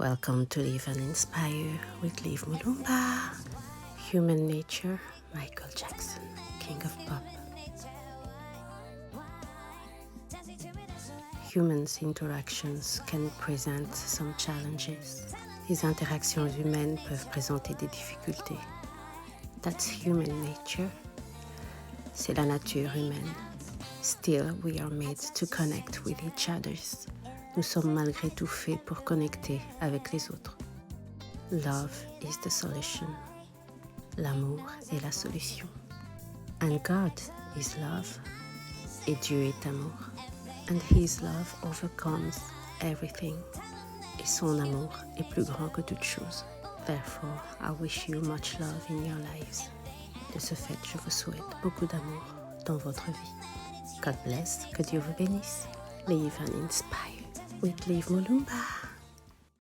Welcome to Live and Inspire with Liv Mulumba. Human nature, Michael Jackson, King of Pop. Humans' interactions can present some challenges. Les interactions humaines peuvent présenter des difficultés. That's human nature. C'est la nature humaine. Still, we are made to connect with each other. Nous sommes malgré tout faits pour connecter avec les autres. Love is the solution. L'amour est la solution. And God is love. Et Dieu est amour. And His love overcomes everything. Et son amour est plus grand que toute chose. Therefore, I wish you much love in your lives. De ce fait, je vous souhaite beaucoup d'amour dans votre vie. God bless, que Dieu vous bénisse. Live and inspire with Liv Mulumba.